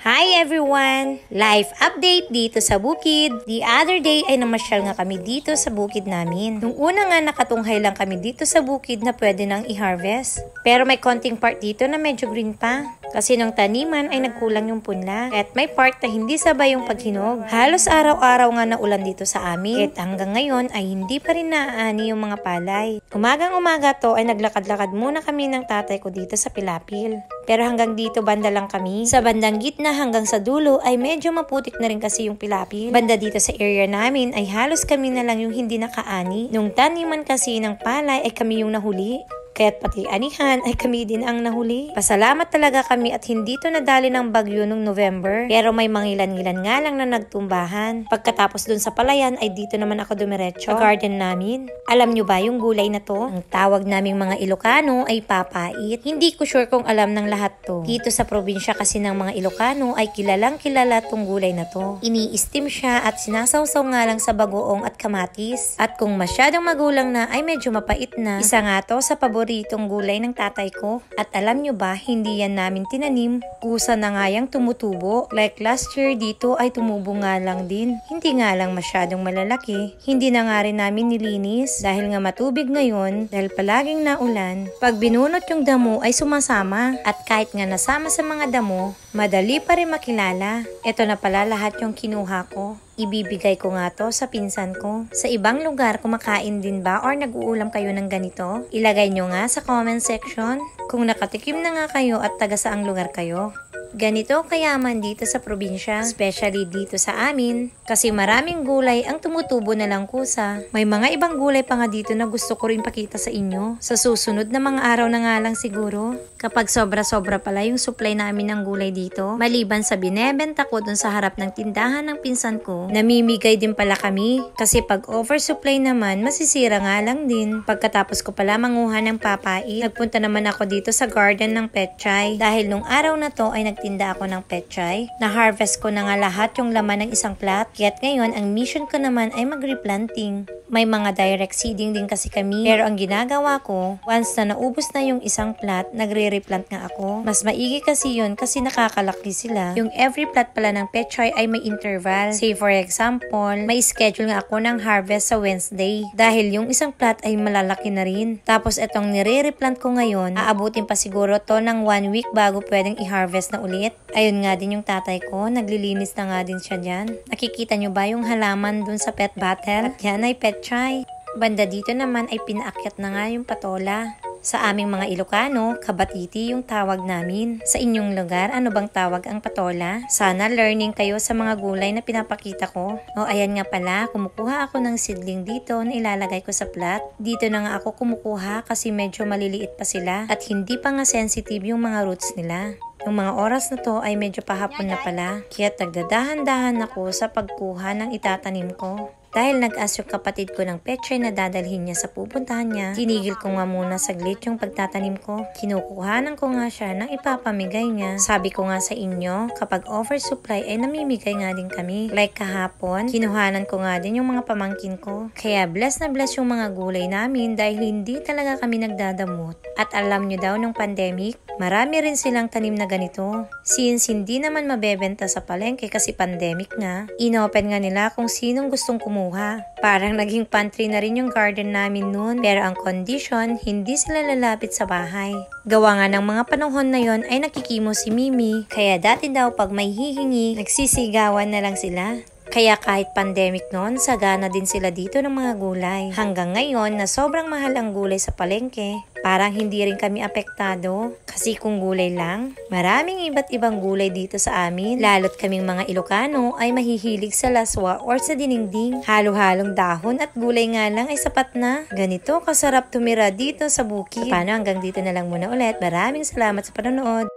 Hi everyone! Life update dito sa bukid. The other day ay namasyal nga kami dito sa bukid namin. Nung una nga nakatunghay lang kami dito sa bukid na pwede nang i-harvest. Pero may konting part dito na medyo green pa. Kasi nung taniman ay nagkulang yung punla. At may part na hindi sabay yung paghinog. Halos araw-araw nga na ulan dito sa amin. At hanggang ngayon ay hindi pa rin naaani yung mga palay. Umagang-umaga to ay naglakad-lakad muna kami ng tatay ko dito sa Pilapil. Pero hanggang dito banda lang kami. Sa bandang gitna hanggang sa dulo ay medyo maputik na rin kasi yung Pilapil. Banda dito sa area namin ay halos kami na lang yung hindi nakaani. Nung taniman kasi ng palay ay kami yung nahuli. Kaya't pati anihan ay kami din ang nahuli. Pasalamat talaga kami at hindi to nadali ng bagyo nung November. Pero may mangilan-ngilan nga lang na nagtumbahan. Pagkatapos dun sa palayan ay dito naman ako dumiretso sa garden namin. Alam nyo ba yung gulay na to? Ang tawag naming mga Ilocano ay papait. Hindi ko sure kung alam ng lahat to. Dito sa probinsya kasi ng mga Ilocano ay kilalang kilala tong gulay na to. Ini-steam siya at sinasawsaw nga lang sa bagoong at kamatis. At kung masyadong magulang na ay medyo mapait na. Isa nga to sa paboritong gulay ng tatay ko. At alam nyo ba, hindi yan namin tinanim. Kusa na nga yang tumutubo. Like last year dito ay tumubo nga lang din. Hindi nga lang masyadong malalaki. Hindi na nga rin namin nilinis dahil nga matubig ngayon dahil palaging naulan. Pag binunot yung damo ay sumasama. At kahit nga nasama sa mga damo, madali pa rin makilala. Ito na pala lahat yung kinuha ko. Ibibigay ko nga to sa pinsan ko. Sa ibang lugar, kumakain din ba or nag-uulam kayo ng ganito? Ilagay nyo nga sa comment section kung nakatikim na nga kayo at taga saang lugar kayo. Ganito kayaman dito sa probinsya, especially dito sa amin, kasi maraming gulay ang tumutubo na lang kusa. May mga ibang gulay pa nga dito na gusto ko rin pakita sa inyo. Sa susunod na mga araw na nga lang siguro. Kapag sobra-sobra pala yung supply namin ng gulay dito, maliban sa binebenta ko dun sa harap ng tindahan ng pinsan ko, namimigay din pala kami. Kasi pag oversupply naman, masisira nga lang din. Pagkatapos ko pala manguha ng papait, nagpunta naman ako dito sa garden ng petchay. Dahil nung araw na to ay nagtinda ako ng petchay. Na-harvest ko na nga lahat yung laman ng isang plat. Kaya't ngayon, ang mission ko naman ay mag-replanting. May mga direct seeding din kasi kami. Pero ang ginagawa ko, once na naubos na yung isang plat, nagre-replant nga ako. Mas maigi kasi yun kasi nakakalaki sila. Yung every plat pala ng petchay ay may interval. Say for example, may schedule nga ako ng harvest sa Wednesday. Dahil yung isang plat ay malalaki na rin. Tapos itong nire-replant ko ngayon, aabutin pa siguro to ng 1 week bago pwedeng i-harvest na ulit. Ayun nga din yung tatay ko, naglilinis na nga din siya dyan. Nakikita nyo ba yung halaman dun sa pet bottle? At yan ay petchay. Banda dito naman ay pinaakyat na nga yung patola. Sa aming mga Ilocano, kabatiti yung tawag namin. Sa inyong lugar, ano bang tawag ang patola? Sana learning kayo sa mga gulay na pinapakita ko. O ayan nga pala, kumukuha ako ng seedling dito na ilalagay ko sa plat. Dito na nga ako kumukuha kasi medyo maliliit pa sila at hindi pa nga sensitive yung mga roots nila. Yung mga oras na to ay medyo pahapon na pala. Kaya nagdadahan-dahan ako sa pagkuha ng itatanim ko. Dahil nag-ask yung kapatid ko ng petchay na dadalhin niya sa pupuntahan niya, tinigil ko nga muna saglit yung pagtatanim ko. Kinukuhanan ko nga siya ng ipapamigay niya. Sabi ko nga sa inyo, kapag oversupply ay namimigay nga din kami. Like kahapon, kinuhanan ko nga din yung mga pamangkin ko. Kaya bless na bless yung mga gulay namin dahil hindi talaga kami nagdadamot. At alam nyo daw nung pandemic, marami rin silang tanim na ganito. Since hindi naman mabebenta sa palengke kasi pandemic nga, inopen nga nila kung sinong gustong kumuha. Parang naging pantry na rin yung garden namin noon. Pero ang condition, hindi sila lalapit sa bahay. Gawa nga ng mga panahon na yon ay nakikimo si Mimi. Kaya dati daw pag may hihingi, nagsisigawan na lang sila. Kaya kahit pandemic noon, sagana din sila dito ng mga gulay. Hanggang ngayon na sobrang mahal ang gulay sa palengke, parang hindi rin kami apektado. Kasi kung gulay lang, maraming iba't ibang gulay dito sa amin. Lalo't kaming mga Ilocano ay mahihilig sa laswa or sa dinengding. Halo-halong dahon at gulay nga lang ay sapat na. Ganito kasarap tumira dito sa bukid. Paano hanggang dito na lang muna ulit. Maraming salamat sa panonood.